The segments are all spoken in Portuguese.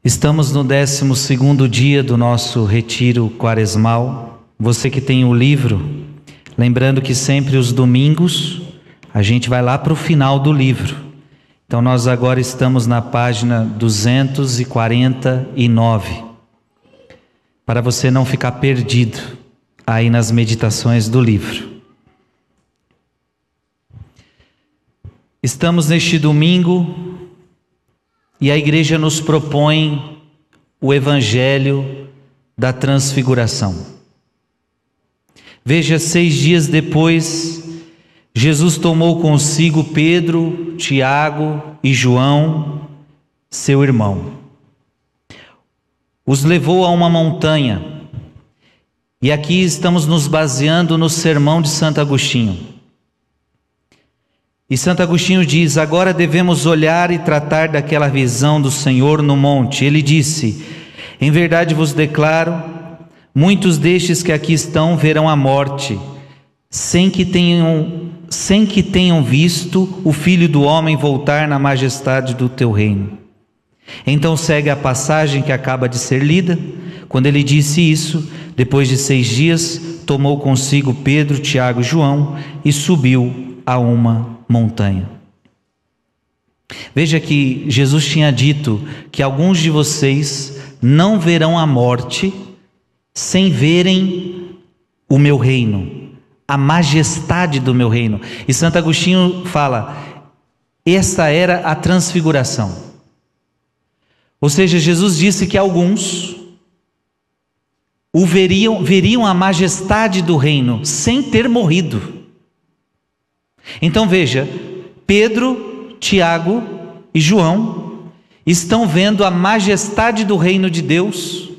Estamos no 12º dia do nosso retiro quaresmal. Você que tem o livro, lembrando que sempre os domingos a gente vai lá para o final do livro. Então nós agora estamos na página 249, para você não ficar perdido aí nas meditações do livro. Estamos neste domingo e a igreja nos propõe o Evangelho da Transfiguração. Veja, 6 dias depois, Jesus tomou consigo Pedro, Tiago e João, seu irmão. Os levou a uma montanha, e aqui estamos nos baseando no sermão de Santo Agostinho. E Santo Agostinho diz: agora devemos olhar e tratar daquela visão do Senhor no monte. Ele disse: em verdade vos declaro, muitos destes que aqui estão verão a morte, sem que tenham visto o Filho do Homem voltar na majestade do teu reino. Então segue a passagem que acaba de ser lida. Quando ele disse isso, depois de 6 dias, tomou consigo Pedro, Tiago e João e subiu a uma montanha. Veja que Jesus tinha dito que alguns de vocês não verão a morte sem verem o meu reino, a majestade do meu reino. E Santo Agostinho fala: esta era a transfiguração. Ou seja, Jesus disse que alguns veriam a majestade do reino sem ter morrido. Então veja, Pedro, Tiago e João estão vendo a majestade do reino de Deus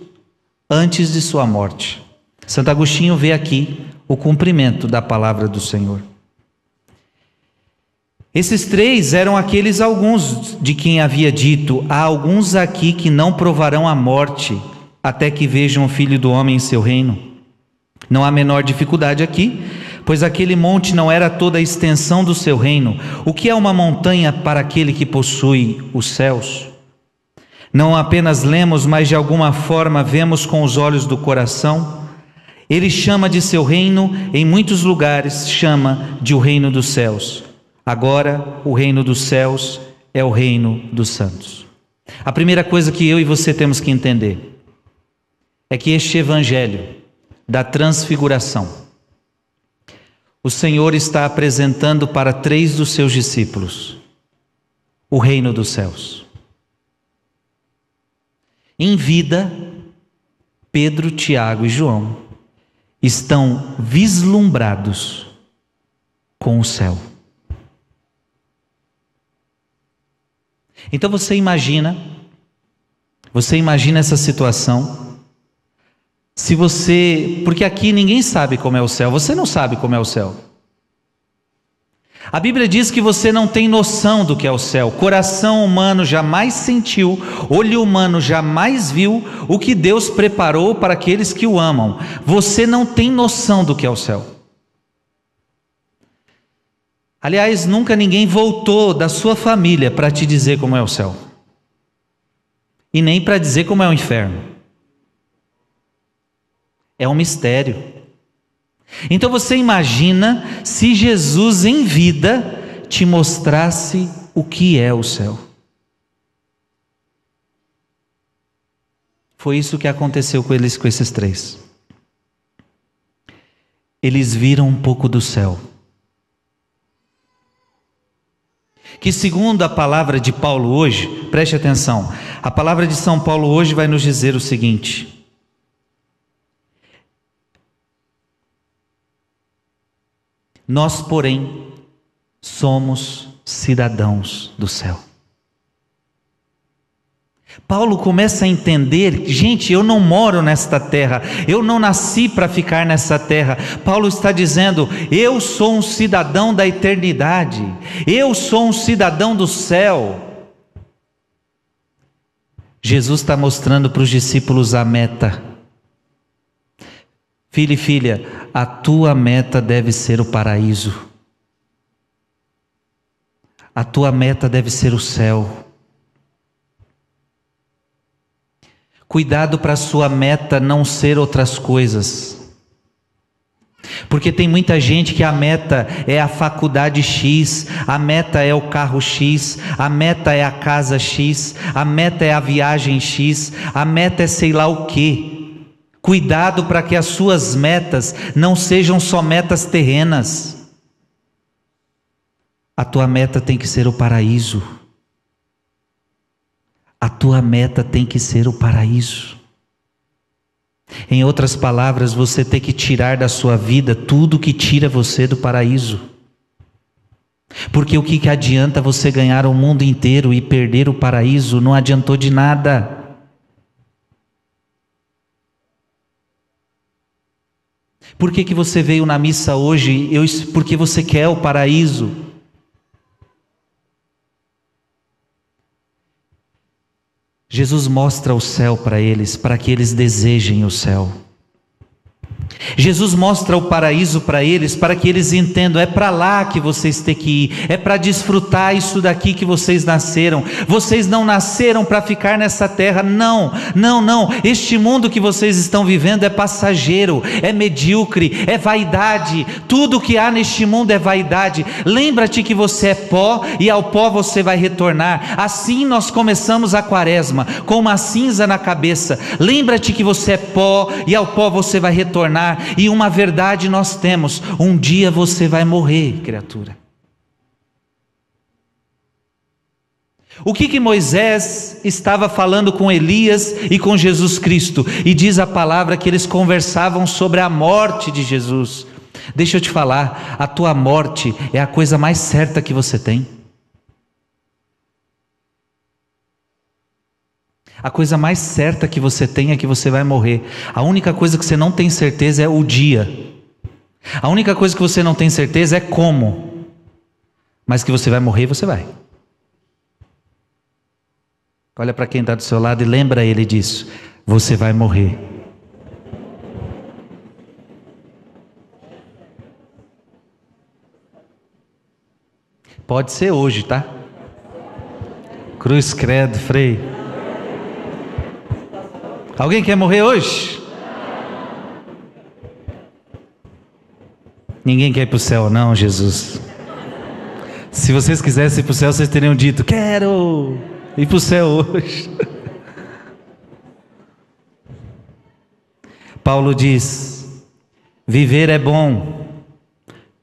antes de sua morte. Santo Agostinho vê aqui o cumprimento da palavra do Senhor. Esses 3 eram aqueles alguns de quem havia dito: há alguns aqui que não provarão a morte até que vejam o Filho do Homem em seu reino. Não há menor dificuldade aqui, pois aquele monte não era toda a extensão do seu reino. O que é uma montanha para aquele que possui os céus? Não apenas lemos, mas de alguma forma vemos com os olhos do coração. Ele chama de seu reino, em muitos lugares chama de o reino dos céus. Agora o reino dos céus é o reino dos santos. A primeira coisa que eu e você temos que entender é que este evangelho da transfiguração, o Senhor está apresentando para 3 dos seus discípulos o reino dos céus. Em vida, Pedro, Tiago e João estão vislumbrados com o céu. Então você imagina essa situação. Porque aqui ninguém sabe como é o céu, você não sabe como é o céu. A Bíblia diz que você não tem noção do que é o céu. Coração humano jamais sentiu, olho humano jamais viu o que Deus preparou para aqueles que o amam. Você não tem noção do que é o céu. Aliás, nunca ninguém voltou da sua família para te dizer como é o céu, e nem para dizer como é o inferno. É um mistério. Então você imagina se Jesus em vida te mostrasse o que é o céu. Foi isso que aconteceu com esses 3. Eles viram um pouco do céu, que segundo a palavra de Paulo hoje, preste atenção, a palavra de São Paulo hoje vai nos dizer o seguinte: nós, porém, somos cidadãos do céu. Paulo começa a entender: gente, eu não moro nesta terra, eu não nasci para ficar nessa terra. Paulo está dizendo: eu sou um cidadão da eternidade, eu sou um cidadão do céu. Jesus está mostrando para os discípulos a meta. Filho e filha, a tua meta deve ser o paraíso. A tua meta deve ser o céu. Cuidado para a sua meta não ser outras coisas. Porque tem muita gente que a meta é a faculdade X, a meta é o carro X, a meta é a casa X, a meta é a viagem X, a meta é sei lá o quê. Cuidado para que as suas metas não sejam só metas terrenas. A tua meta tem que ser o paraíso. A tua meta tem que ser o paraíso. Em outras palavras, você tem que tirar da sua vida tudo que tira você do paraíso. Porque o que adianta você ganhar o mundo inteiro e perder o paraíso? Não adiantou de nada. Por que você veio na missa hoje? Porque você quer o paraíso. Jesus mostra o céu para eles, para que eles desejem o céu. Jesus mostra o paraíso para eles, para que eles entendam, é para lá que vocês têm que ir, é para desfrutar isso daqui que vocês nasceram. Vocês não nasceram para ficar nessa terra, não, este mundo que vocês estão vivendo é passageiro, é medíocre, é vaidade, tudo que há neste mundo é vaidade. Lembra-te que você é pó e ao pó você vai retornar. Assim nós começamos a quaresma, com uma cinza na cabeça. Lembra-te que você é pó e ao pó você vai retornar. E uma verdade nós temos: um dia você vai morrer, criatura. O que Moisés estava falando com Elias e com Jesus Cristo? E diz a palavra que eles conversavam sobre a morte de Jesus. Deixa eu te falar, a tua morte é a coisa mais certa que você tem. A coisa mais certa que você tem é que você vai morrer. A única coisa que você não tem certeza é o dia. A única coisa que você não tem certeza é como. Mas que você vai morrer, você vai. Olha para quem está do seu lado e lembra ele disso. Você vai morrer. Pode ser hoje, tá? Cruz, credo, Frei. Alguém quer morrer hoje? Ninguém quer ir para o céu, não, Jesus. Se vocês quisessem ir para o céu, vocês teriam dito: quero ir para o céu hoje. Paulo diz: viver é bom,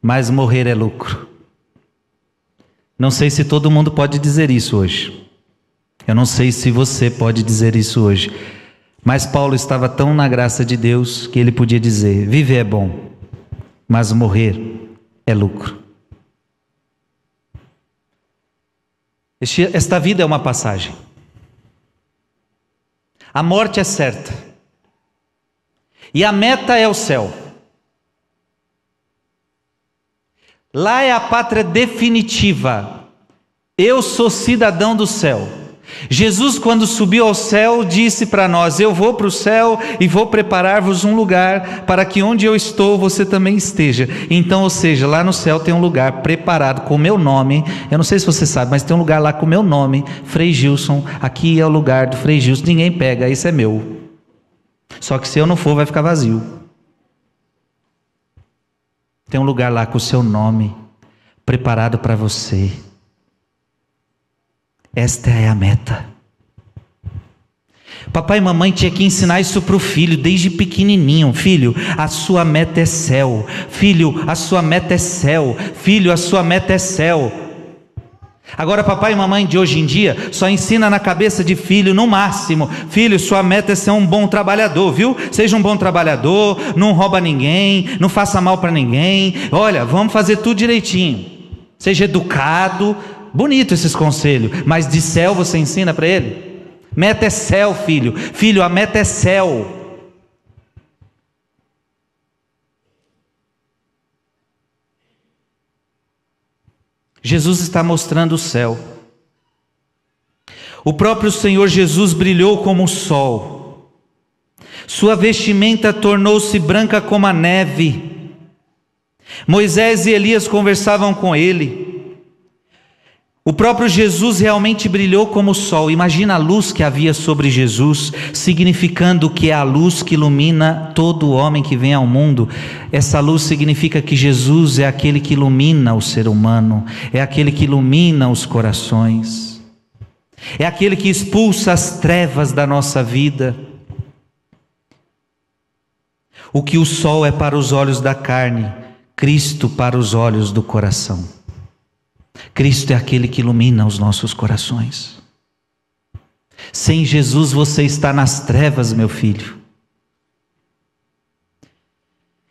mas morrer é lucro. Não sei se todo mundo pode dizer isso hoje. Eu não sei se você pode dizer isso hoje. Mas Paulo estava tão na graça de Deus que ele podia dizer: viver é bom, mas morrer é lucro. Esta vida é uma passagem. A morte é certa. E a meta é o céu. Lá é a pátria definitiva. Eu sou cidadão do céu. Jesus, quando subiu ao céu, disse para nós: eu vou para o céu e vou preparar-vos um lugar para que onde eu estou você também esteja. Então, ou seja, lá no céu tem um lugar preparado com o meu nome. Eu não sei se você sabe, mas tem um lugar lá com o meu nome, Frei Gilson. Aqui é o lugar do Frei Gilson, ninguém pega, esse é meu. Só que se eu não for, vai ficar vazio. Tem um lugar lá com o seu nome preparado para você. Esta é a meta. Papai e mamãe tinha que ensinar isso para o filho desde pequenininho. Filho, a sua meta é céu. Filho, a sua meta é céu. Filho, a sua meta é céu. Agora papai e mamãe de hoje em dia só ensina na cabeça de filho, no máximo: filho, sua meta é ser um bom trabalhador, viu? Seja um bom trabalhador, não rouba ninguém, não faça mal para ninguém. Olha, vamos fazer tudo direitinho. Seja educado. Bonito esses conselhos, mas de céu você ensina para ele? Meta é céu, filho. Filho, a meta é céu. Jesus está mostrando o céu. O próprio Senhor Jesus brilhou como o sol. Sua vestimenta tornou-se branca como a neve. Moisés e Elias conversavam com ele. O próprio Jesus realmente brilhou como o sol. Imagina a luz que havia sobre Jesus, significando que é a luz que ilumina todo homem que vem ao mundo. Essa luz significa que Jesus é aquele que ilumina o ser humano, é aquele que ilumina os corações, é aquele que expulsa as trevas da nossa vida. O que o sol é para os olhos da carne, Cristo para os olhos do coração. Cristo é aquele que ilumina os nossos corações. Sem Jesus você está nas trevas, meu filho.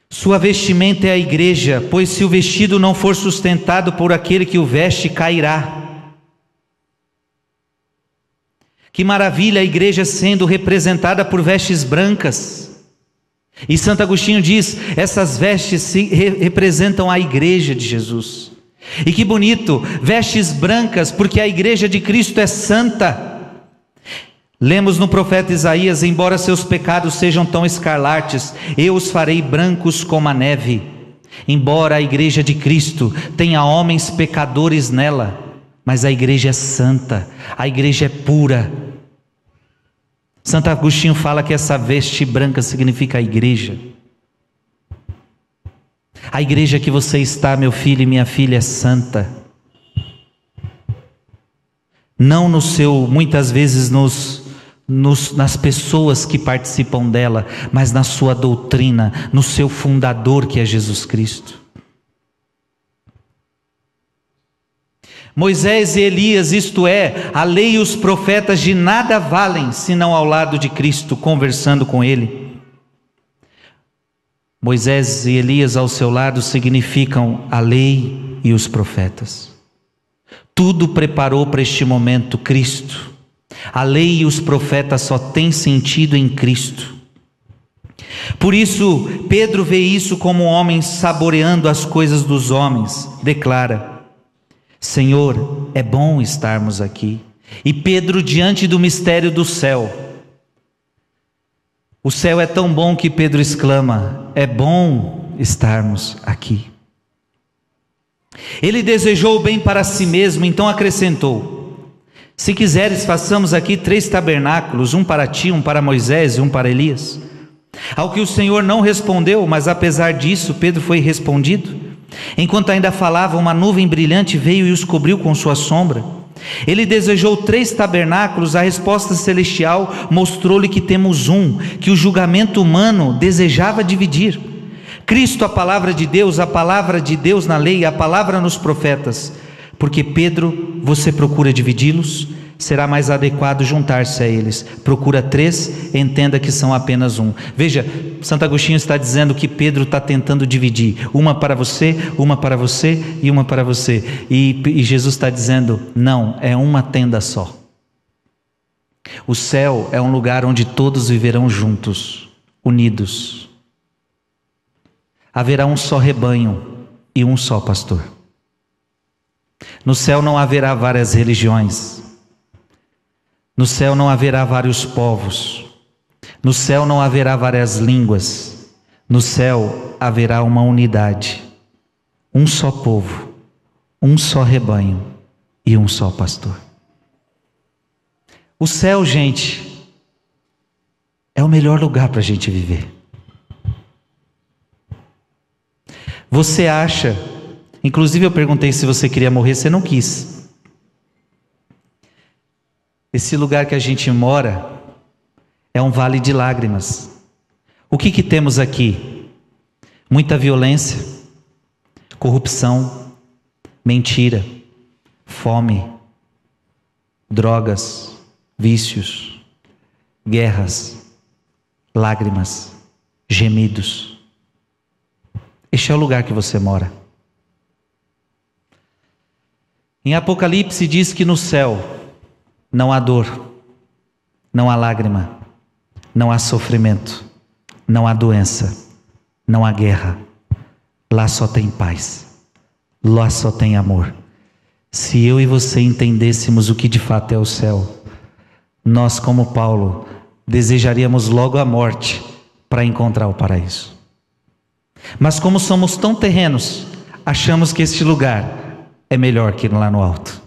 Sua vestimenta é a igreja, pois se o vestido não for sustentado por aquele que o veste, cairá. Que maravilha a igreja sendo representada por vestes brancas. E Santo Agostinho diz, essas vestes representam a igreja de Jesus. E que bonito, vestes brancas, porque a igreja de Cristo é santa. Lemos no profeta Isaías, embora seus pecados sejam tão escarlates, eu os farei brancos como a neve. Embora a igreja de Cristo tenha homens pecadores nela, mas a igreja é santa, a igreja é pura. Santo Agostinho fala que essa veste branca significa a igreja. A igreja que você está, meu filho e minha filha, é santa. Não no seu, muitas vezes nas pessoas que participam dela, mas na sua doutrina, no seu fundador que é Jesus Cristo. Moisés e Elias, isto é, a lei e os profetas de nada valem, senão ao lado de Cristo, conversando com Ele. Moisés e Elias ao seu lado significam a lei e os profetas. Tudo preparou para este momento Cristo. A lei e os profetas só têm sentido em Cristo. Por isso, Pedro vê isso como um homem saboreando as coisas dos homens. Declara, Senhor, é bom estarmos aqui. E Pedro diante do mistério do céu. O céu é tão bom que Pedro exclama, é bom estarmos aqui. Ele desejou o bem para si mesmo, então acrescentou, se quiseres façamos aqui 3 tabernáculos, um para ti, um para Moisés e um para Elias. Ao que o Senhor não respondeu, mas apesar disso Pedro foi respondido. Enquanto ainda falava, uma nuvem brilhante veio e os cobriu com sua sombra. Ele desejou 3 tabernáculos, a resposta celestial mostrou-lhe que temos um, que o julgamento humano desejava dividir. Cristo, a palavra de Deus na lei, a palavra nos profetas. Porque Pedro, você procura dividi-los? Será mais adequado juntar-se a eles. Procura 3, entenda que são apenas um. Veja, Santo Agostinho está dizendo que Pedro está tentando dividir. Uma para você e uma para você. E Jesus está dizendo, não, é uma tenda só. O céu é um lugar onde todos viverão juntos, unidos. Haverá um só rebanho e um só pastor. No céu não haverá várias religiões. No céu não haverá vários povos. No céu não haverá várias línguas. No céu haverá uma unidade. Um só povo, um só rebanho e um só pastor. O céu, gente, é o melhor lugar para a gente viver. Você acha, inclusive eu perguntei se você queria morrer, você não quis. Esse lugar que a gente mora é um vale de lágrimas. O que temos aqui? Muita violência, corrupção, mentira, fome, drogas, vícios, guerras, lágrimas, gemidos. Este é o lugar que você mora. Em Apocalipse diz que no céu não há dor, não há lágrima, não há sofrimento, não há doença, não há guerra. Lá só tem paz, lá só tem amor. Se eu e você entendêssemos o que de fato é o céu, nós, como Paulo, desejaríamos logo a morte para encontrar o paraíso. Mas como somos tão terrenos, achamos que este lugar é melhor que lá no alto.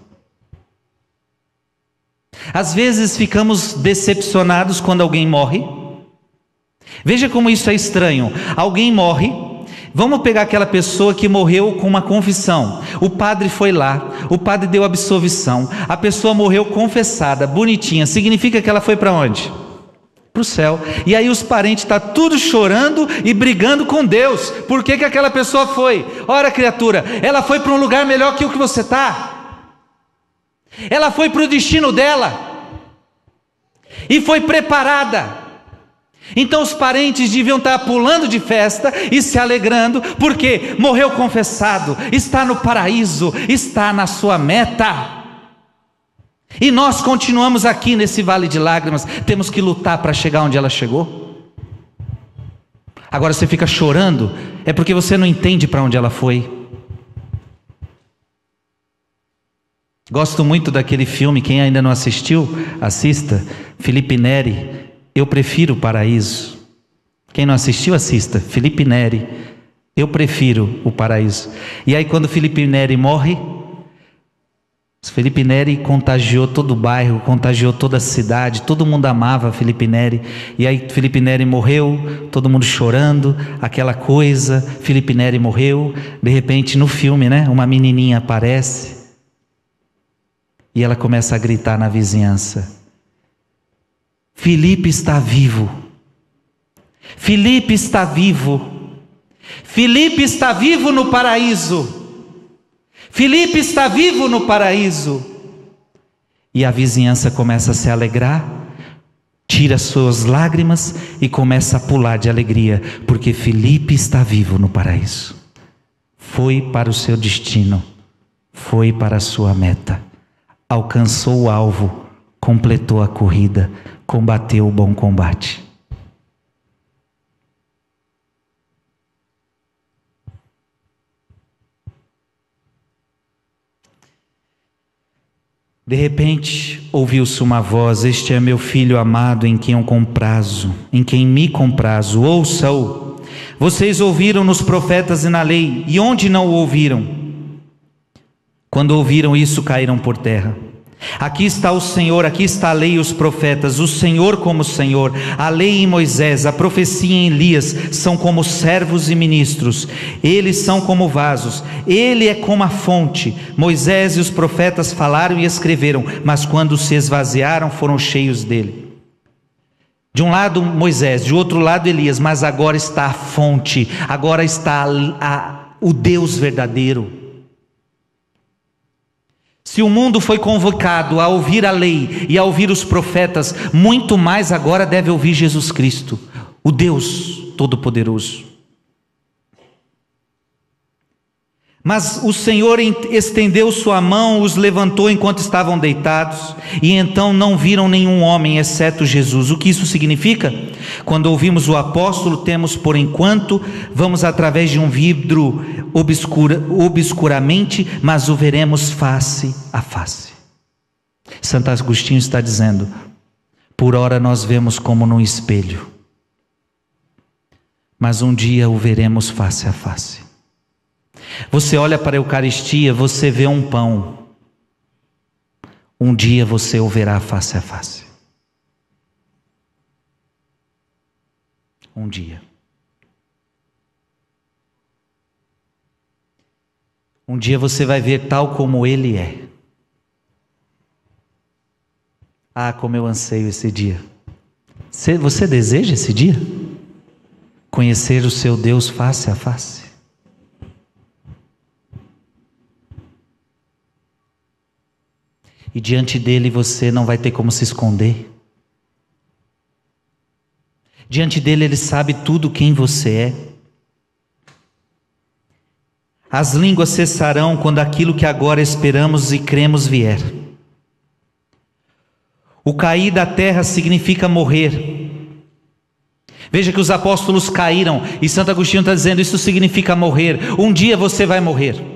Às vezes ficamos decepcionados quando alguém morre. Veja como isso é estranho. Alguém morre. Vamos pegar aquela pessoa que morreu com uma confissão. O padre foi lá, o padre deu absolvição, a pessoa morreu confessada, bonitinha. Significa que ela foi para onde? Para o céu. E aí os parentes estão tudo chorando e brigando com Deus. Por que aquela pessoa foi? Ora, criatura, ela foi para um lugar melhor que o que você está. Ela foi para o destino dela e foi preparada. Então os parentes deviam estar pulando de festa e se alegrando, porque morreu confessado, está no paraíso, está na sua meta. E nós continuamos aqui nesse vale de lágrimas, temos que lutar para chegar onde ela chegou. Agora você fica chorando, é porque você não entende para onde ela foi. Gosto muito daquele filme, quem ainda não assistiu, assista, Felipe Neri, Eu Prefiro o Paraíso. Quem não assistiu, assista, Felipe Neri, Eu Prefiro o Paraíso. E aí quando Felipe Neri morre, Felipe Neri contagiou todo o bairro, contagiou toda a cidade, todo mundo amava Felipe Neri. E aí Felipe Neri morreu, todo mundo chorando, aquela coisa, Felipe Neri morreu. De repente no filme, né, uma menininha aparece e ela começa a gritar na vizinhança: Felipe está vivo, Felipe está vivo, Felipe está vivo no paraíso, Felipe está vivo no paraíso. E a vizinhança começa a se alegrar, tira suas lágrimas e começa a pular de alegria, porque Felipe está vivo no paraíso, foi para o seu destino, foi para a sua meta, alcançou o alvo, completou a corrida, combateu o bom combate. De repente, ouviu-se uma voz: este é meu filho amado, em quem eu comprazo, em quem me comprazo, ouça-o. Vocês ouviram nos profetas e na lei, e onde não o ouviram? Quando ouviram isso, caíram por terra. Aqui está o Senhor, aqui está a lei e os profetas, o Senhor como Senhor, a lei em Moisés, a profecia em Elias, são como servos e ministros, eles são como vasos, ele é como a fonte. Moisés e os profetas falaram e escreveram, mas quando se esvaziaram, foram cheios dele. De um lado Moisés, de outro lado Elias, mas agora está a fonte, agora está o Deus verdadeiro. Se o mundo foi convocado a ouvir a lei e a ouvir os profetas, muito mais agora deve ouvir Jesus Cristo, o Deus Todo-Poderoso. Mas o Senhor estendeu sua mão, os levantou enquanto estavam deitados, e então não viram nenhum homem, exceto Jesus. O que isso significa? Quando ouvimos o apóstolo, temos por enquanto, vamos através de um vidro obscuramente, mas o veremos face a face. Santo Agostinho está dizendo: por ora nós vemos como num espelho, mas um dia o veremos face a face. Você olha para a Eucaristia, você vê um pão. Um dia você o verá face a face. Um dia. Um dia você vai ver tal como Ele é. Ah, como eu anseio esse dia. Você deseja esse dia? Conhecer o seu Deus face a face? E diante dele você não vai ter como se esconder. Diante dele ele sabe tudo quem você é. As línguas cessarão quando aquilo que agora esperamos e cremos vier. O cair da terra significa morrer. Veja que os apóstolos caíram e Santo Agostinho está dizendo: isso significa morrer. Um dia você vai morrer.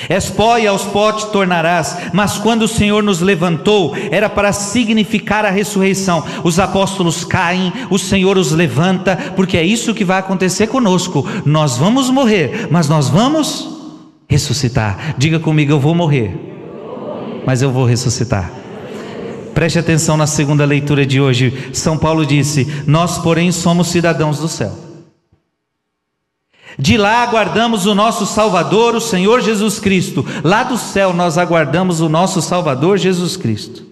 És pó e aos pó te tornarás. Mas quando o Senhor nos levantou, era para significar a ressurreição. Os apóstolos caem, o Senhor os levanta, porque é isso que vai acontecer conosco. Nós vamos morrer, mas nós vamos ressuscitar. Diga comigo: eu vou morrer, mas eu vou ressuscitar. Preste atenção na segunda leitura de hoje. São Paulo disse: nós, porém, somos cidadãos do céu. De lá aguardamos o nosso Salvador, o Senhor Jesus Cristo. Lá do céu nós aguardamos o nosso Salvador Jesus Cristo.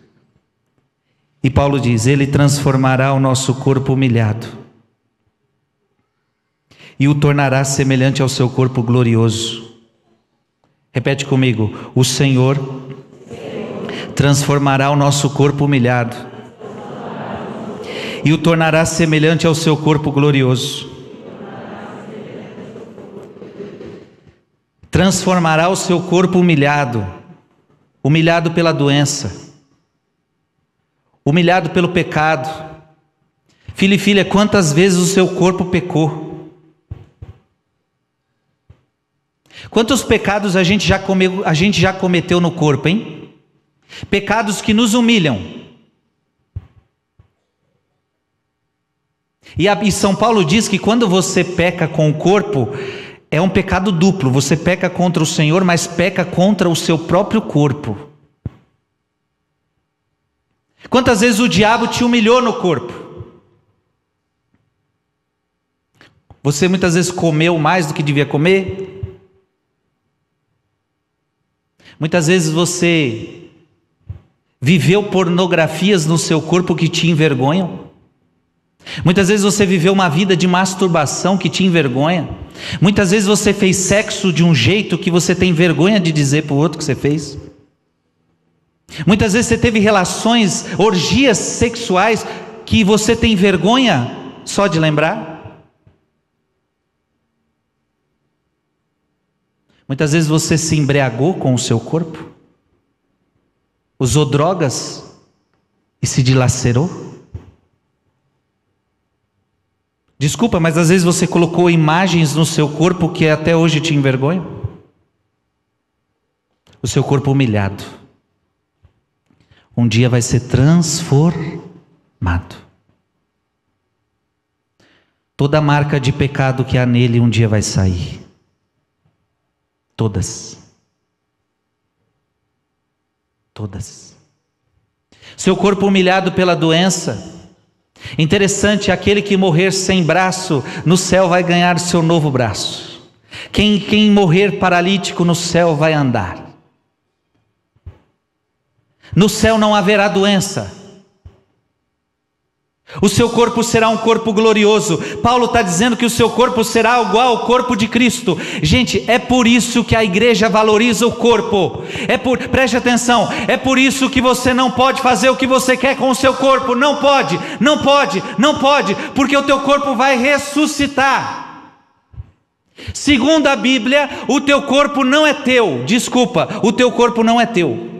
E Paulo diz: Ele transformará o nosso corpo humilhado e o tornará semelhante ao seu corpo glorioso. Repete comigo: o Senhor transformará o nosso corpo humilhado e o tornará semelhante ao seu corpo glorioso. Transformará o seu corpo humilhado, humilhado pela doença, humilhado pelo pecado. Filho e filha, quantas vezes o seu corpo pecou? Quantos pecados a gente já cometeu no corpo, hein? Pecados que nos humilham. E São Paulo diz que quando você peca com o corpo, é um pecado duplo. Você peca contra o Senhor, mas peca contra o seu próprio corpo. Quantas vezes o diabo te humilhou no corpo? Você muitas vezes comeu mais do que devia comer? Muitas vezes você viveu pornografias no seu corpo que te envergonham? Muitas vezes você viveu uma vida de masturbação que te envergonha? Muitas vezes você fez sexo de um jeito que você tem vergonha de dizer para o outro que você fez? Muitas vezes você teve relações, orgias sexuais que você tem vergonha só de lembrar? Muitas vezes você se embriagou com o seu corpo, usou drogas e se dilacerou. Desculpa, mas às vezes você colocou imagens no seu corpo que até hoje te envergonham. O seu corpo humilhado um dia vai ser transformado. Toda marca de pecado que há nele um dia vai sair. Todas. Seu corpo humilhado pela doença. Interessante, aquele que morrer sem braço, no céu vai ganhar seu novo braço. Quem morrer paralítico, no céu vai andar. No céu não haverá doença. O seu corpo será um corpo glorioso. Paulo está dizendo que o seu corpo será igual ao corpo de Cristo. Gente, é por isso que a igreja valoriza o corpo. Preste atenção, é por isso que você não pode fazer o que você quer com o seu corpo. Não pode, porque o teu corpo vai ressuscitar. Segundo a Bíblia, o teu corpo não é teu. Desculpa, o teu corpo não é teu.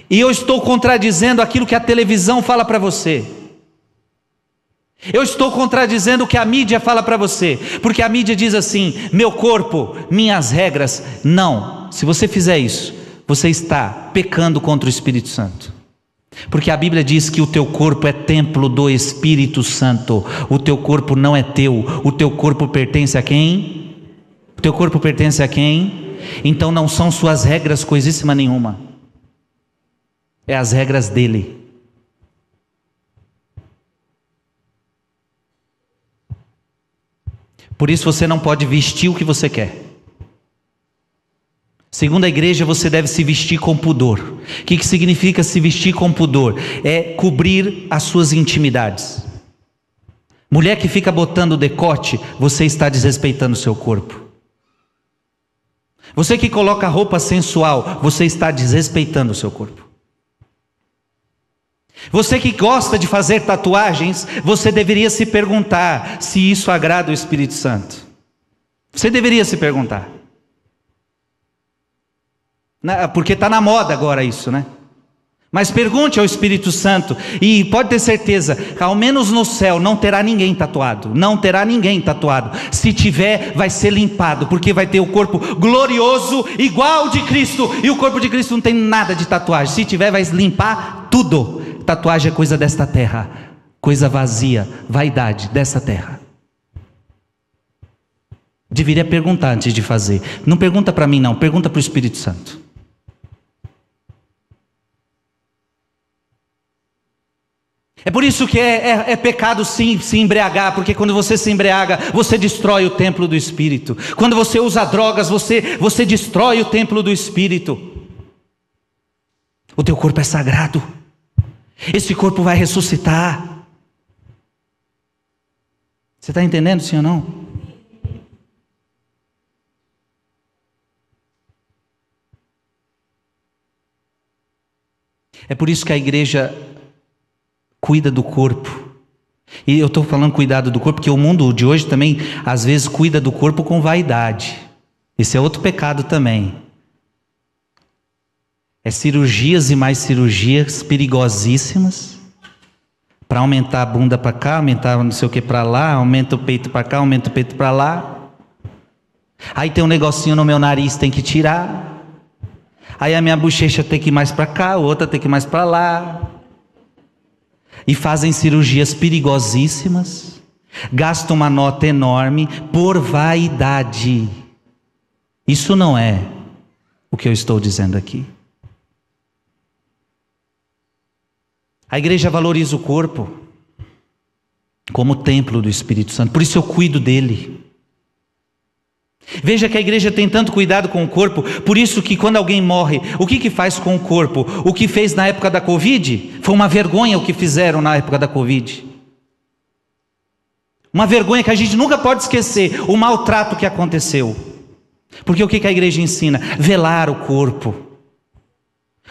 E eu estou contradizendo aquilo que a televisão fala para você. Eu estou contradizendo o que a mídia fala para você. Porque a mídia diz assim: meu corpo, minhas regras. Não, se você fizer isso, você está pecando contra o Espírito Santo. Porque a Bíblia diz que o teu corpo é templo do Espírito Santo. O teu corpo não é teu. O teu corpo pertence a quem? O teu corpo pertence a quem? Então não são suas regras coisíssima nenhuma. É as regras dele. Por isso você não pode vestir o que você quer. Segundo a igreja, você deve se vestir com pudor. O que significa se vestir com pudor? É cobrir as suas intimidades. Mulher que fica botando decote, você está desrespeitando o seu corpo. Você que coloca roupa sensual, você está desrespeitando o seu corpo. Você que gosta de fazer tatuagens, você deveria se perguntar se isso agrada o Espírito Santo. Você deveria se perguntar. Porque está na moda agora isso, né? Mas pergunte ao Espírito Santo, e pode ter certeza que ao menos no céu não terá ninguém tatuado. Não terá ninguém tatuado. Se tiver, vai ser limpado, porque vai ter o corpo glorioso igual ao de Cristo. E o corpo de Cristo não tem nada de tatuagem. Se tiver, vai limpar tudo. Tatuagem é coisa desta terra, coisa vazia, vaidade dessa terra. Deveria perguntar antes de fazer. Não pergunta para mim não, pergunta para o Espírito Santo. É por isso que é pecado sim se embriagar, porque quando você se embriaga, você destrói o templo do Espírito. Quando você usa drogas, você destrói o templo do Espírito. O teu corpo é sagrado. Esse corpo vai ressuscitar. Você está entendendo, sim ou não? É por isso que a igreja cuida do corpo. E eu estou falando cuidado do corpo, porque o mundo de hoje também, às vezes, cuida do corpo com vaidade. Esse é outro pecado também. É cirurgias e mais cirurgias perigosíssimas, para aumentar a bunda para cá, aumentar não sei o que para lá, aumenta o peito para cá, aumenta o peito para lá. Aí tem um negocinho no meu nariz, tem que tirar. Aí a minha bochecha tem que ir mais para cá, a outra tem que ir mais para lá. E fazem cirurgias perigosíssimas, gastam uma nota enorme por vaidade. Isso não é o que eu estou dizendo aqui. A igreja valoriza o corpo como templo do Espírito Santo, por isso eu cuido dele. Veja que a igreja tem tanto cuidado com o corpo, por isso que quando alguém morre, o que faz com o corpo? O que fez na época da Covid? Foi uma vergonha o que fizeram na época da Covid. Uma vergonha que a gente nunca pode esquecer, o maltrato que aconteceu. Porque o que a igreja ensina? Velar o corpo.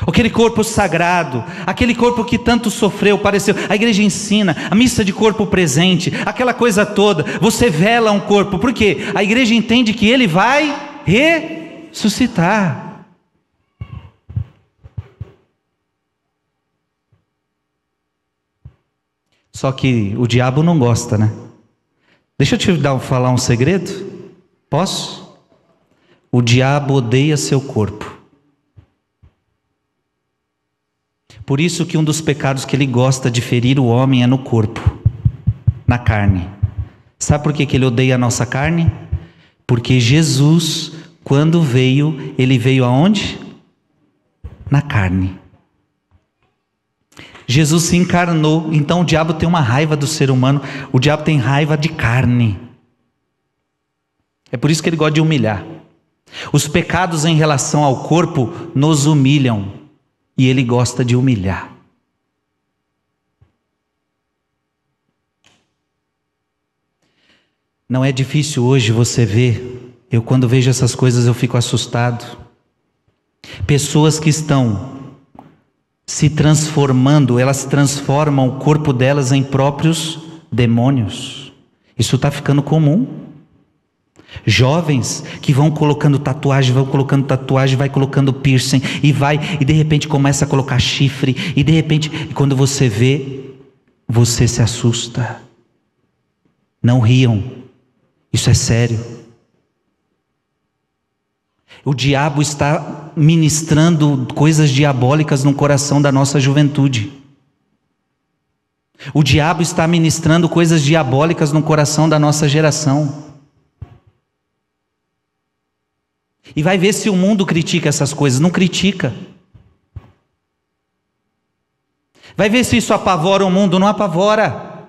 Aquele corpo sagrado, aquele corpo que tanto sofreu, pareceu. A igreja ensina, a missa de corpo presente, aquela coisa toda. Você vela um corpo, por quê? A igreja entende que ele vai ressuscitar. Só que o diabo não gosta, né? Deixa eu te falar um segredo. Posso? O diabo odeia seu corpo. Por isso que um dos pecados que ele gosta de ferir o homem é no corpo, na carne. Sabe por que ele odeia a nossa carne? Porque Jesus, quando veio, ele veio aonde? Na carne. Jesus se encarnou, então o diabo tem uma raiva do ser humano, o diabo tem raiva de carne. É por isso que ele gosta de humilhar. Os pecados em relação ao corpo nos humilham. E ele gosta de humilhar. Não é difícil hoje você ver, quando vejo essas coisas eu fico assustado. Pessoas que estão se transformando, elas transformam o corpo delas em próprios demônios. Isso está ficando comum. Jovens que vão colocando tatuagem, vai colocando piercing, e de repente começa a colocar chifre, e de repente, quando você vê, você se assusta. Não riam, isso é sério. O diabo está ministrando coisas diabólicas no coração da nossa juventude. O diabo está ministrando coisas diabólicas no coração da nossa geração. E vai ver se o mundo critica essas coisas. Não critica. Vai ver se isso apavora o mundo. Não apavora.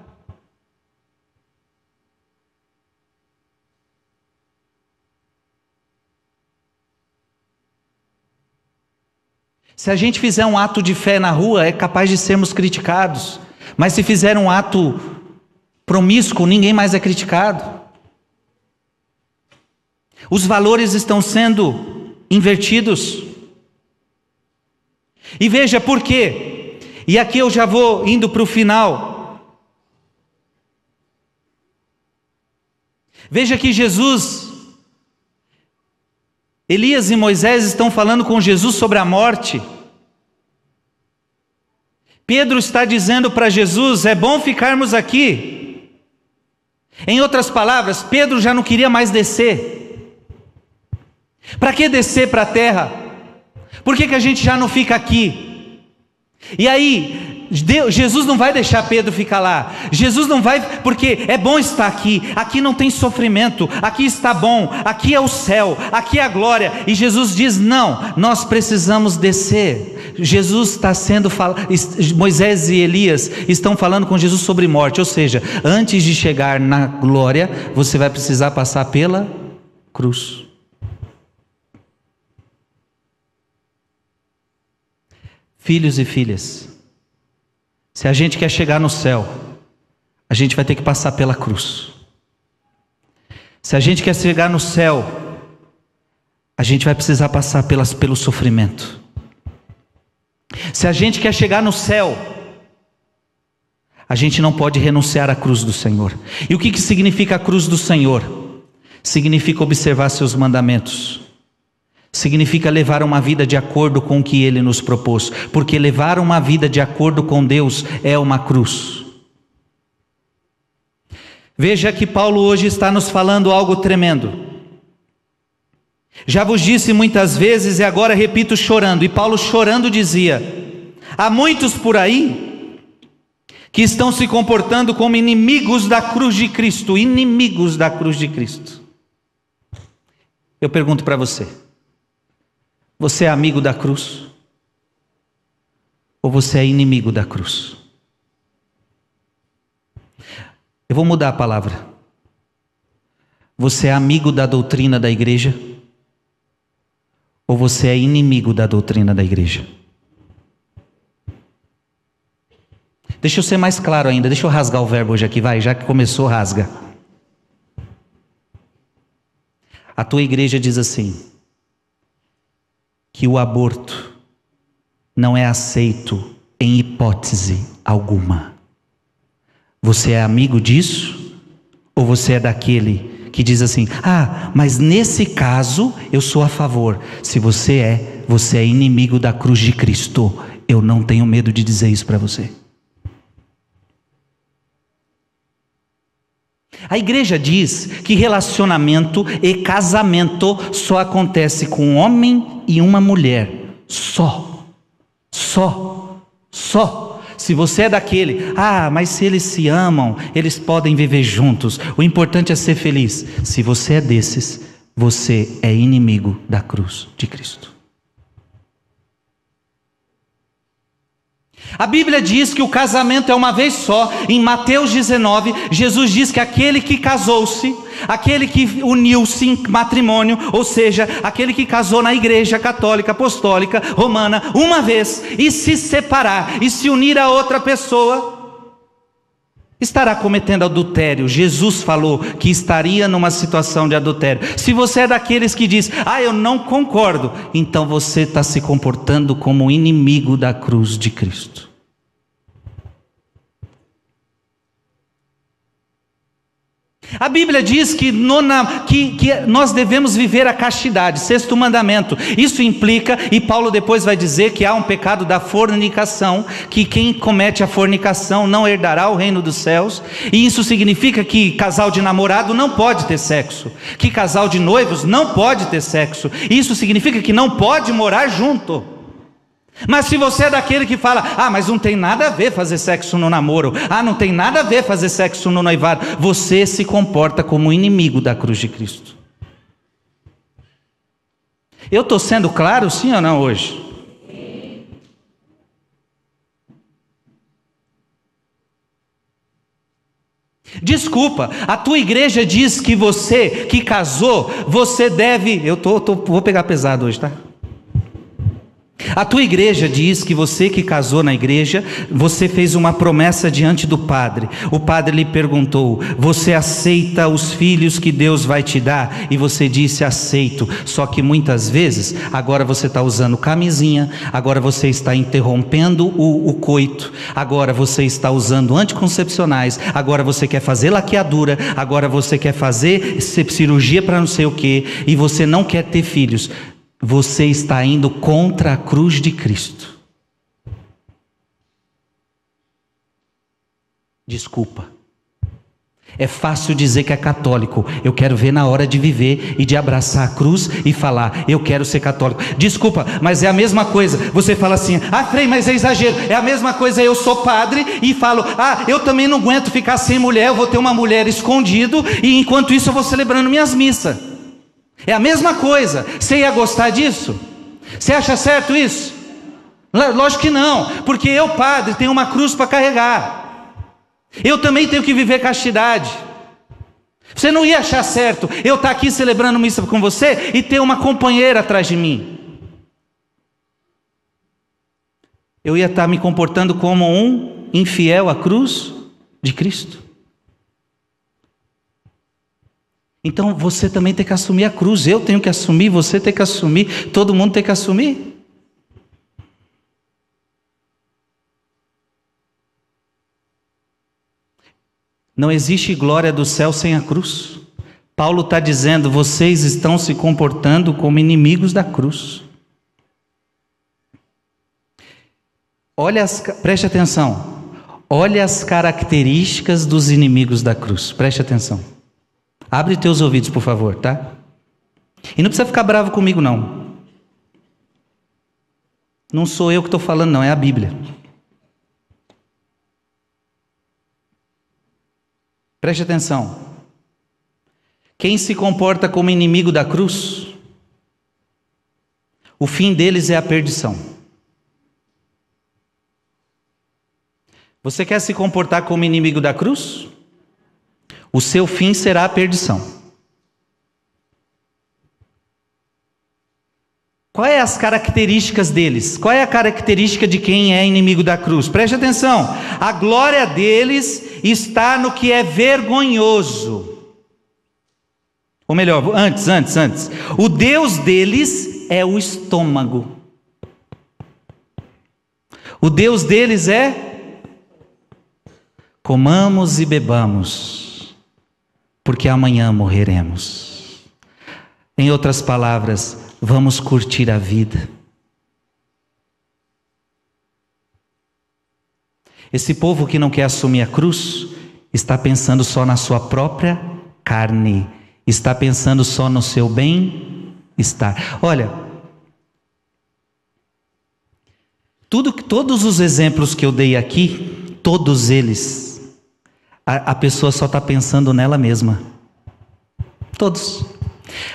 Se a gente fizer um ato de fé na rua, é capaz de sermos criticados. Mas se fizer um ato promíscuo, ninguém mais é criticado. Os valores estão sendo invertidos. E veja por quê. E aqui eu já vou indo para o final. Veja que Jesus, Elias e Moisés estão falando com Jesus sobre a morte. Pedro está dizendo para Jesus: é bom ficarmos aqui. Em outras palavras, Pedro já não queria mais descer. Para que descer para a terra? Por que a gente já não fica aqui? E aí, Jesus não vai deixar Pedro ficar lá. Jesus não vai, porque é bom estar aqui. Aqui não tem sofrimento, aqui está bom, aqui é o céu, aqui é a glória. E Jesus diz: não, nós precisamos descer. Jesus está sendo Moisés e Elias estão falando com Jesus sobre morte, ou seja, antes de chegar na glória, você vai precisar passar pela cruz. Filhos e filhas, se a gente quer chegar no céu, a gente vai ter que passar pela cruz. Se a gente quer chegar no céu, a gente vai precisar passar pelo sofrimento. Se a gente quer chegar no céu, a gente não pode renunciar à cruz do Senhor. E o que significa a cruz do Senhor? Significa observar seus mandamentos. Significa levar uma vida de acordo com o que Ele nos propôs. Porque levar uma vida de acordo com Deus é uma cruz. Veja que Paulo hoje está nos falando algo tremendo. Já vos disse muitas vezes e agora repito chorando. E Paulo chorando dizia: há muitos por aí que estão se comportando como inimigos da cruz de Cristo. Inimigos da cruz de Cristo. Eu pergunto para você: você é amigo da cruz? Ou você é inimigo da cruz? Eu vou mudar a palavra. Você é amigo da doutrina da igreja? Ou você é inimigo da doutrina da igreja? Deixa eu ser mais claro ainda. Deixa eu rasgar o verbo hoje aqui, vai. Já que começou, rasga. A tua igreja diz assim: que o aborto não é aceito em hipótese alguma. Você é amigo disso? Ou você é daquele que diz assim: ah, mas nesse caso eu sou a favor. Se você é inimigo da cruz de Cristo. Eu não tenho medo de dizer isso para você. A igreja diz que relacionamento e casamento só acontece com um homem e uma mulher. Só. Se você é daquele: ah, mas se eles se amam, eles podem viver juntos. O importante é ser feliz. Se você é desses, você é inimigo da cruz de Cristo. A Bíblia diz que o casamento é uma vez só. Em Mateus 19, Jesus diz que aquele que casou-se, aquele que uniu-se em matrimônio, ou seja, aquele que casou na igreja católica, apostólica, romana, uma vez, e se separar, e se unir a outra pessoa, estará cometendo adultério. Jesus falou que estaria numa situação de adultério. Se você é daqueles que diz: ah, eu não concordo, então você está se comportando como inimigo da cruz de Cristo. A Bíblia diz que nós devemos viver a castidade, 6º mandamento. Isso implica, e Paulo depois vai dizer, que há um pecado da fornicação, que quem comete a fornicação não herdará o reino dos céus. E isso significa que casal de namorado não pode ter sexo, que casal de noivos não pode ter sexo. Isso significa que não pode morar junto. Mas se você é daquele que fala: ah, mas não tem nada a ver fazer sexo no namoro, ah, não tem nada a ver fazer sexo no noivado, você se comporta como inimigo da cruz de Cristo. Eu estou sendo claro, sim ou não, hoje? Desculpa, a tua igreja diz que você que casou, você deve... vou pegar pesado hoje, tá? A tua igreja diz que você que casou na igreja, você fez uma promessa diante do padre. O padre lhe perguntou: você aceita os filhos que Deus vai te dar? E você disse: aceito. Só que muitas vezes, agora você está usando camisinha, agora você está interrompendo o coito, agora você está usando anticoncepcionais, agora você quer fazer laqueadura, agora você quer fazer cirurgia para não sei o que, e você não quer ter filhos. Você está indo contra a cruz de Cristo. Desculpa. É fácil dizer que é católico. Eu quero ver na hora de viver e de abraçar a cruz e falar: eu quero ser católico. Desculpa, mas é a mesma coisa. Você fala assim: ah, Frei, mas é exagero. É a mesma coisa, eu sou padre e falo: ah, eu também não aguento ficar sem mulher, eu vou ter uma mulher escondido e enquanto isso eu vou celebrando minhas missas. É a mesma coisa. Você ia gostar disso? Você acha certo isso? Lógico que não, porque eu, padre, tenho uma cruz para carregar. Eu também tenho que viver castidade. Você não ia achar certo eu estar aqui celebrando missa com você e ter uma companheira atrás de mim. Eu ia estar me comportando como um infiel à cruz de Cristo. Então você também tem que assumir a cruz. Eu tenho que assumir, você tem que assumir, todo mundo tem que assumir. Não existe glória do céu sem a cruz. Paulo está dizendo, vocês estão se comportando como inimigos da cruz. Preste atenção. Olha as características dos inimigos da cruz. Preste atenção. Abre teus ouvidos, por favor, tá? E não precisa ficar bravo comigo, não. Não sou eu que estou falando, não. É a Bíblia. Preste atenção. Quem se comporta como inimigo da cruz, o fim deles é a perdição. Você quer se comportar como inimigo da cruz? O seu fim será a perdição. Qual é as características deles? Qual é a característica de quem é inimigo da cruz? Preste atenção. A glória deles está no que é vergonhoso. Ou melhor, antes. O Deus deles é o estômago. O Deus deles é: comamos e bebamos, porque amanhã morreremos. Em outras palavras, vamos curtir a vida. Esse povo que não quer assumir a cruz está pensando só na sua própria carne, está pensando só no seu bem-estar. Olha, todos os exemplos que eu dei aqui, todos eles, a pessoa só está pensando nela mesma. Todos.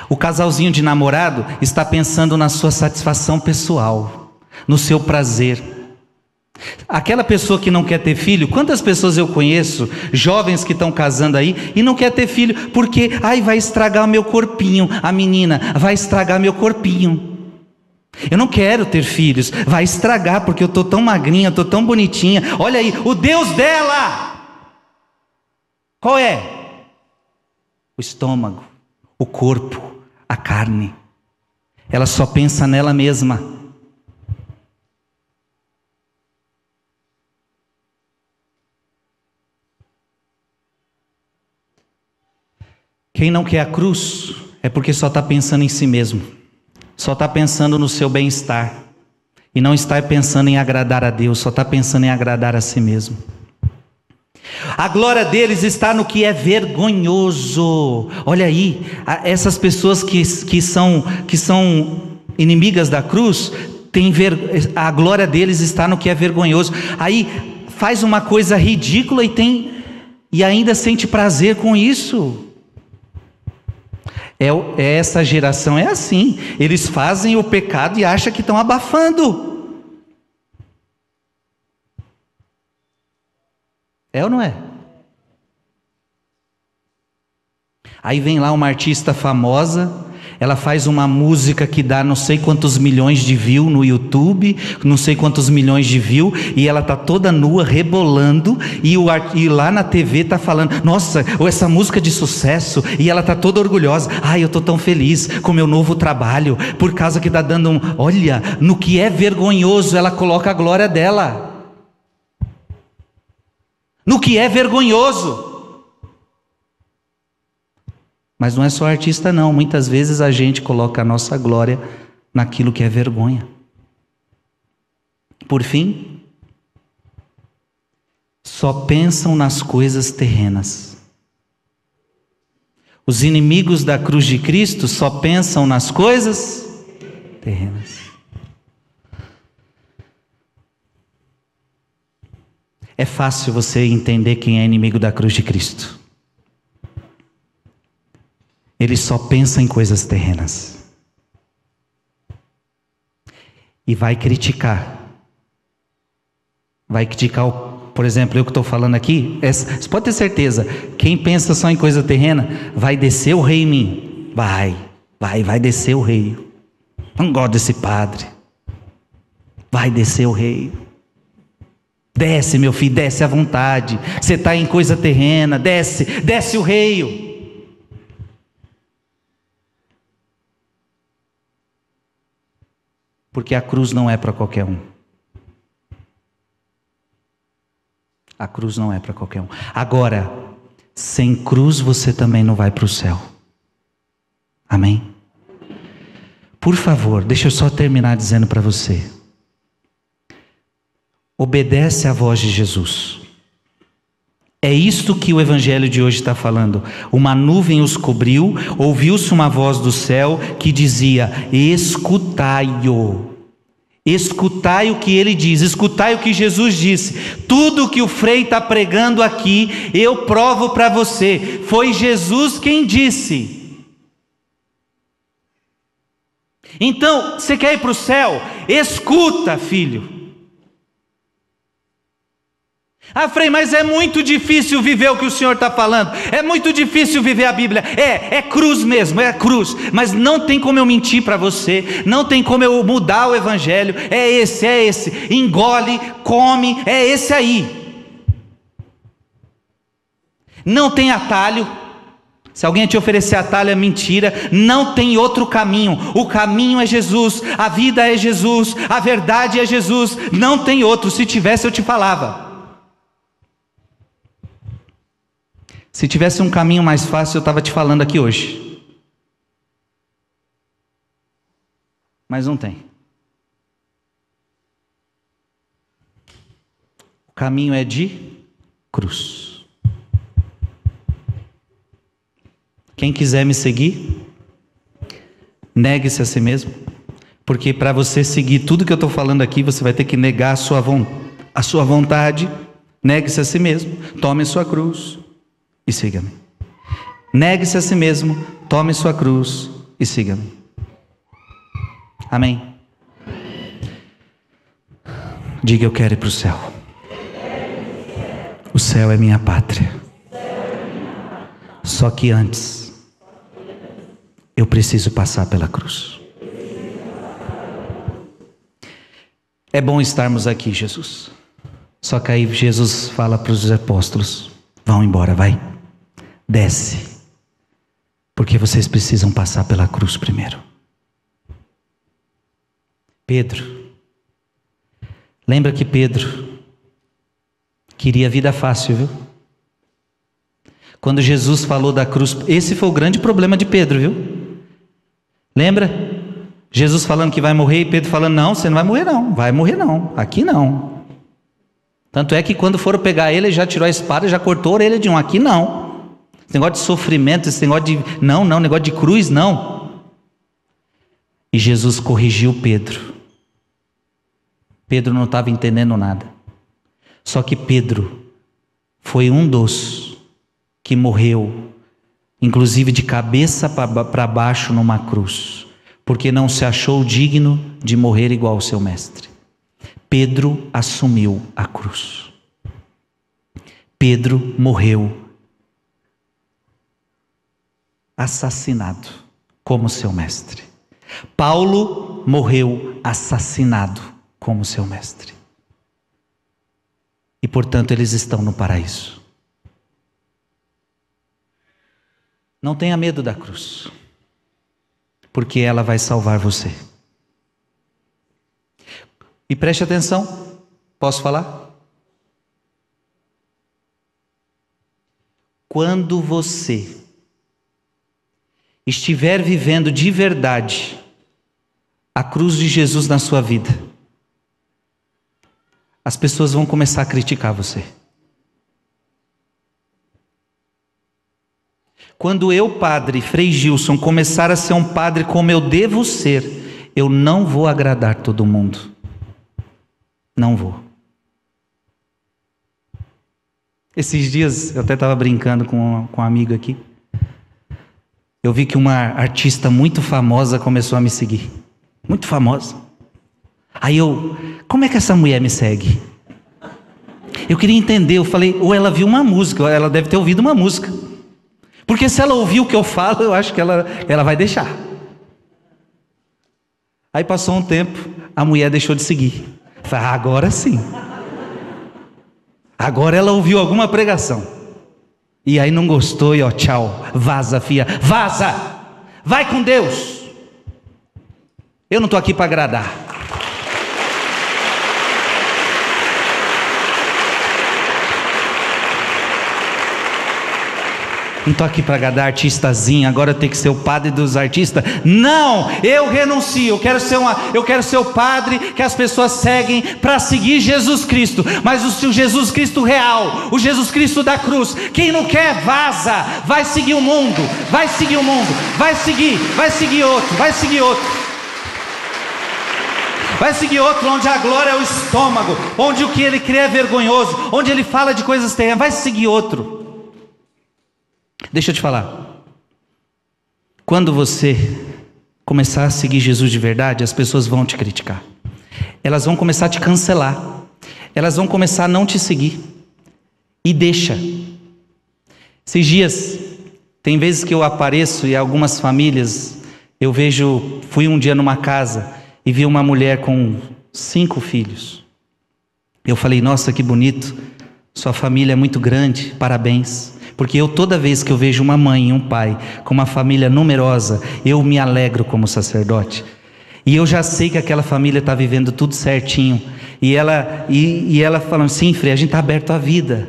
O casalzinho de namorado está pensando na sua satisfação pessoal, no seu prazer. Aquela pessoa que não quer ter filho, quantas pessoas eu conheço, jovens que estão casando aí e não quer ter filho, porque vai estragar meu corpinho, a menina, vai estragar meu corpinho. Eu não quero ter filhos, vai estragar porque eu estou tão magrinha, estou tão bonitinha. Olha aí, o Deus dela, qual é? O estômago, o corpo, a carne. Ela só pensa nela mesma. Quem não quer a cruz é porque só está pensando em si mesmo, só está pensando no seu bem-estar, e não está pensando em agradar a Deus, só está pensando em agradar a si mesmo. A glória deles está no que é vergonhoso. Olha aí, essas pessoas que são inimigas da cruz, a glória deles está no que é vergonhoso. Aí faz uma coisa ridícula e ainda sente prazer com isso. Essa geração é assim, eles fazem o pecado e acham que estão abafando. É ou não é? Aí vem lá uma artista famosa, ela faz uma música que dá não sei quantos milhões de views no YouTube, não sei quantos milhões de views, e ela está toda nua, rebolando, e lá na TV está falando, nossa, essa música de sucesso, e ela está toda orgulhosa, eu estou tão feliz com o meu novo trabalho, por causa que está dando olha, no que é vergonhoso, ela coloca a glória dela, no que é vergonhoso. Mas não é só artista não, muitas vezes a gente coloca a nossa glória naquilo que é vergonha. Por fim, só pensam nas coisas terrenas. Os inimigos da cruz de Cristo só pensam nas coisas terrenas. É fácil você entender quem é inimigo da cruz de Cristo. Ele só pensa em coisas terrenas. E vai criticar vai criticar, por exemplo, eu que estou falando aqui, você pode ter certeza, quem pensa só em coisa terrena, vai descer o rei em mim. Vai descer o rei. Não gosto desse padre. Vai descer o rei. Desce, meu filho, desce à vontade. Você está em coisa terrena, desce o rei. Porque a cruz não é para qualquer um. A cruz não é para qualquer um. Agora, sem cruz você também não vai para o céu. Amém? Por favor, deixa eu só terminar dizendo para você. Obedece à voz de Jesus. É isto que o evangelho de hoje está falando. Uma nuvem os cobriu, ouviu-se uma voz do céu que dizia: escutai-o. Escutai o que ele diz, escutai o que Jesus disse. Tudo que o Frei está pregando aqui, eu provo para você. Foi Jesus quem disse. Então, você quer ir para o céu? Escuta, filho. Ah, Frei, mas é muito difícil viver o que o Senhor está falando. É muito difícil viver a Bíblia. É cruz mesmo, é cruz. Mas não tem como eu mentir para você. Não tem como eu mudar o Evangelho. É esse. Engole, come, é esse aí. Não tem atalho. Se alguém te oferecer atalho é mentira. Não tem outro caminho. O caminho é Jesus. A vida é Jesus. A verdade é Jesus. Não tem outro. Se tivesse eu te falava. Se tivesse um caminho mais fácil, eu estava te falando aqui hoje. Mas não tem. O caminho é de cruz. Quem quiser me seguir, negue-se a si mesmo. Porque para você seguir tudo que eu estou falando aqui, você vai ter que negar a sua vontade. Negue-se a si mesmo, tome sua cruz e siga-me. Negue-se a si mesmo, tome sua cruz e siga-me. Amém? Diga: eu quero ir para o céu. O céu é minha pátria. Só que antes, eu preciso passar pela cruz. É bom estarmos aqui, Jesus. Só que aí Jesus fala para os apóstolos: vão embora, vai. Desce, porque vocês precisam passar pela cruz primeiro. Pedro, lembra que Pedro queria vida fácil, viu? Quando Jesus falou da cruz, esse foi o grande problema de Pedro, viu? Lembra? Jesus falando que vai morrer e Pedro falando: não, você não vai morrer não, aqui não. Tanto é que quando foram pegar ele já tirou a espada, já cortou a orelha de um. Aqui não. Esse negócio de sofrimento, esse negócio de... Não, negócio de cruz, não. E Jesus corrigiu Pedro. Pedro não estava entendendo nada. Só que Pedro foi um dos que morreu, inclusive de cabeça para baixo numa cruz, porque não se achou digno de morrer igual ao seu mestre. Pedro assumiu a cruz. Pedro morreu assassinado como seu mestre. Paulo morreu assassinado como seu mestre. E portanto eles estão no paraíso. Não tenha medo da cruz, porque ela vai salvar você. E preste atenção, posso falar? Quando você estiver vivendo de verdade a cruz de Jesus na sua vida, as pessoas vão começar a criticar você. Quando eu, padre Frei Gilson, começar a ser um padre como eu devo ser, eu não vou agradar todo mundo. Não vou. Esses dias eu até estava brincando com um amigo aqui. Eu vi que uma artista muito famosa começou a me seguir. Muito famosa. Aí como é que essa mulher me segue? Eu queria entender, eu falei, ou ela viu uma música, ou ela deve ter ouvido uma música. Porque se ela ouvir o que eu falo, eu acho que ela vai deixar. Aí passou um tempo, a mulher deixou de seguir. Eu falei, agora sim. Agora ela ouviu alguma pregação. E aí não gostou e ó, tchau, vaza, filha, vaza! Vai com Deus! Eu não estou aqui para agradar. Não estou aqui para agradar artistazinho, agora eu tenho que ser o padre dos artistas. Não, eu renuncio, eu quero ser o padre que as pessoas seguem para seguir Jesus Cristo. Mas o Jesus Cristo real, o Jesus Cristo da cruz. Quem não quer, vaza, vai seguir o mundo, vai seguir o mundo, vai seguir outro, vai seguir outro. Vai seguir outro onde a glória é o estômago, onde o que ele crê é vergonhoso, onde ele fala de coisas terrenas. Vai seguir outro. Deixa eu te falar, quando você começar a seguir Jesus de verdade, as pessoas vão te criticar, elas vão começar a te cancelar, elas vão começar a não te seguir, e deixa. Esses dias, tem vezes que eu apareço e algumas famílias, fui um dia numa casa e vi uma mulher com 5 filhos, eu falei, nossa que bonito, sua família é muito grande, parabéns. Porque toda vez que eu vejo uma mãe e um pai com uma família numerosa, eu me alegro como sacerdote. E eu já sei que aquela família está vivendo tudo certinho. E ela falando, sim, Frei, a gente está aberto à vida.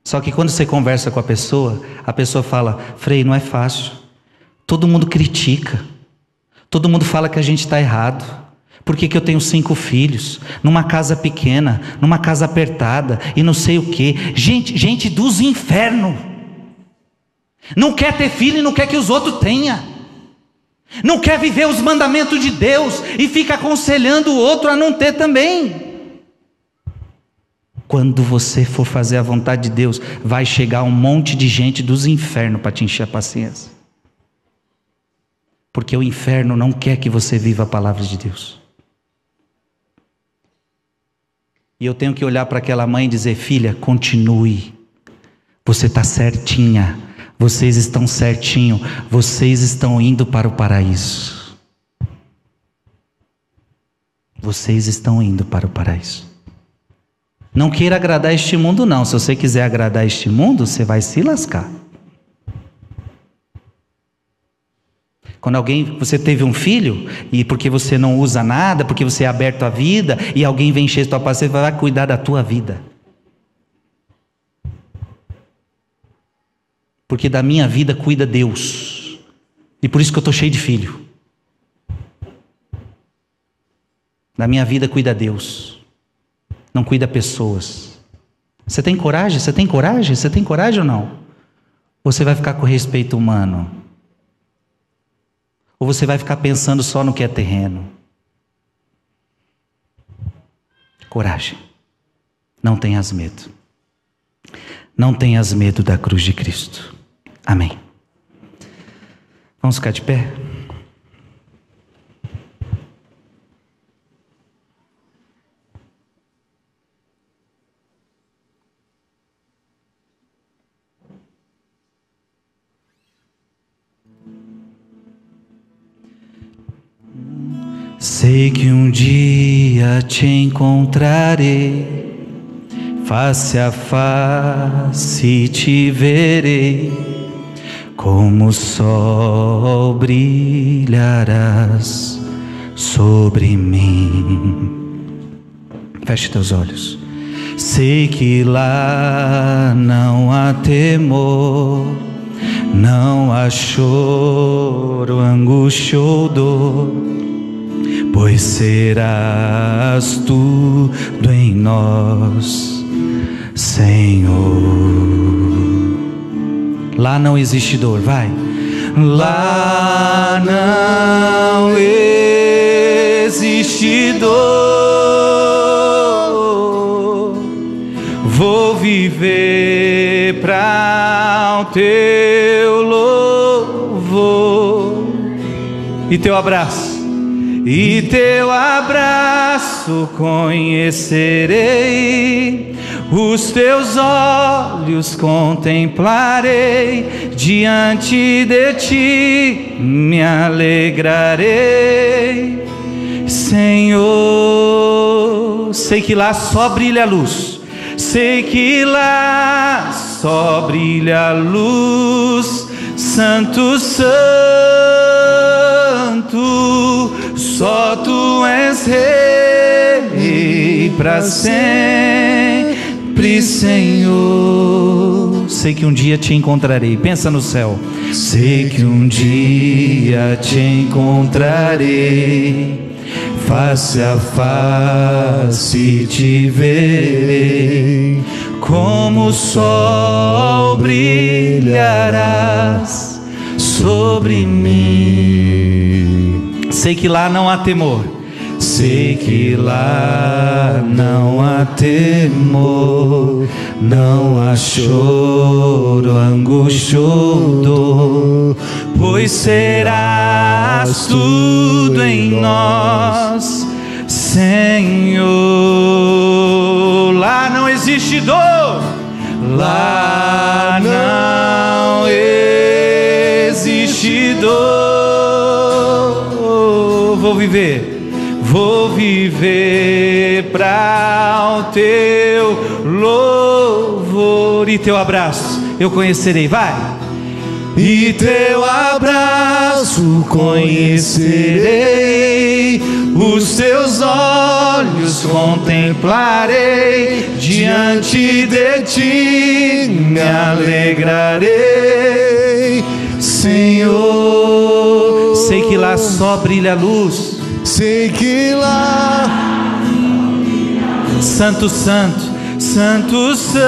Só que quando você conversa com a pessoa fala, Frei, não é fácil. Todo mundo critica. Todo mundo fala que a gente está errado. Por que eu tenho 5 filhos, numa casa pequena, numa casa apertada, e não sei o que, gente dos infernos, não quer ter filho e não quer que os outros tenham, não quer viver os mandamentos de Deus, e fica aconselhando o outro a não ter também. Quando você for fazer a vontade de Deus, vai chegar um monte de gente dos infernos para te encher a paciência, porque o inferno não quer que você viva a palavra de Deus. E eu tenho que olhar para aquela mãe e dizer, filha, continue, você está certinha, vocês estão certinho, vocês estão indo para o paraíso. Vocês estão indo para o paraíso. Não queira agradar este mundo não, se você quiser agradar este mundo, você vai se lascar. Quando você teve um filho, e porque você não usa nada, porque você é aberto à vida, e alguém vem encher tua paciência, vai cuidar da tua vida. Porque da minha vida cuida Deus. E por isso que eu estou cheio de filho. Da minha vida cuida Deus. Não cuida pessoas. Você tem coragem? Você tem coragem? Você tem coragem ou não? Ou você vai ficar com respeito humano? Ou você vai ficar pensando só no que é terreno? Coragem. Não tenhas medo. Não tenhas medo da cruz de Cristo. Amém. Vamos ficar de pé? Sei que um dia te encontrarei, face a face te verei, como o sol brilharás sobre mim. Feche teus olhos. Sei que lá não há temor, não há choro, angústia ou dor, pois serás tudo em nós, Senhor. Lá não existe dor, vai. Lá não existe dor, vou viver para o teu louvor e teu abraço. E teu abraço conhecerei, os teus olhos contemplarei, diante de ti me alegrarei, Senhor. Sei que lá só brilha a luz, sei que lá só brilha a luz, Santo, Santo, só tu és Rei para sempre, Senhor. Sei que um dia te encontrarei, pensa no céu. Sei que um dia te encontrarei, face a face te verei, como o sol brilharás sobre mim. Sei que lá não há temor, sei que lá não há temor, não há choro, angústia ou dor, pois serás tudo em nós, Senhor. Lá não existe dor, lá não existe dor. Vou viver para o teu louvor, e teu abraço eu conhecerei, vai. E teu abraço conhecerei, os teus olhos contemplarei, diante de ti me alegrarei, Senhor. Sei que lá só brilha a luz, sei que lá, Santo, Santo, Santo, Santo,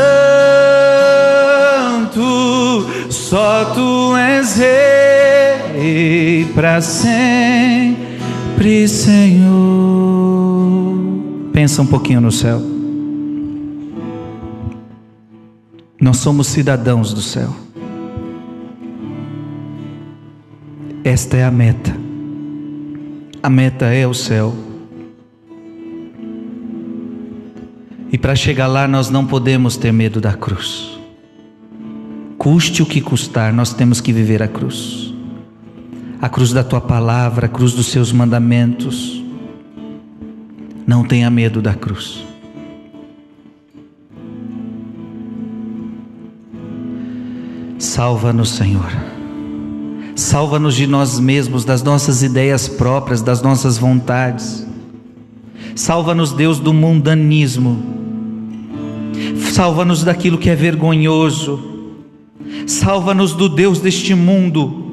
só tu és Rei para sempre, Senhor. Pensa um pouquinho no céu. Nós somos cidadãos do céu. Esta é a meta. A meta é o céu. E para chegar lá nós não podemos ter medo da cruz. Custe o que custar, nós temos que viver a cruz. A cruz da tua palavra, a cruz dos seus mandamentos. Não tenha medo da cruz. Salva-nos, Senhor. Salva-nos de nós mesmos, das nossas ideias próprias, das nossas vontades. Salva-nos, Deus, do mundanismo. Salva-nos daquilo que é vergonhoso. Salva-nos do Deus deste mundo.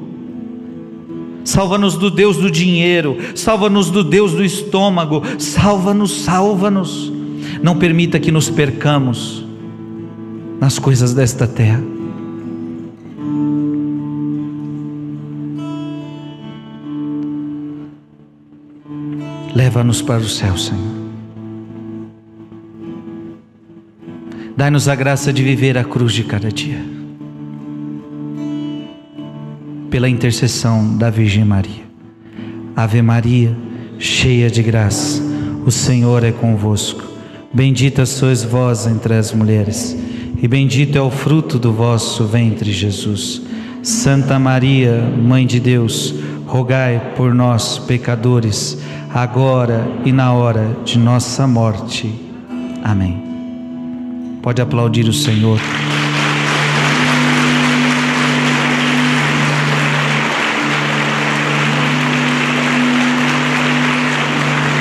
Salva-nos do Deus do dinheiro. Salva-nos do Deus do estômago. Salva-nos, salva-nos. Não permita que nos percamos nas coisas desta terra. Leva-nos para o céu, Senhor. Dai-nos a graça de viver a cruz de cada dia, pela intercessão da Virgem Maria. Ave Maria, cheia de graça, o Senhor é convosco. Bendita sois vós entre as mulheres, e bendito é o fruto do vosso ventre, Jesus. Santa Maria, Mãe de Deus, rogai por nós, pecadores, agora e na hora de nossa morte. Amém. Pode aplaudir o Senhor.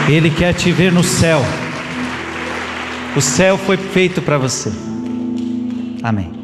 Ele quer te ver no céu. O céu foi feito para você. Amém.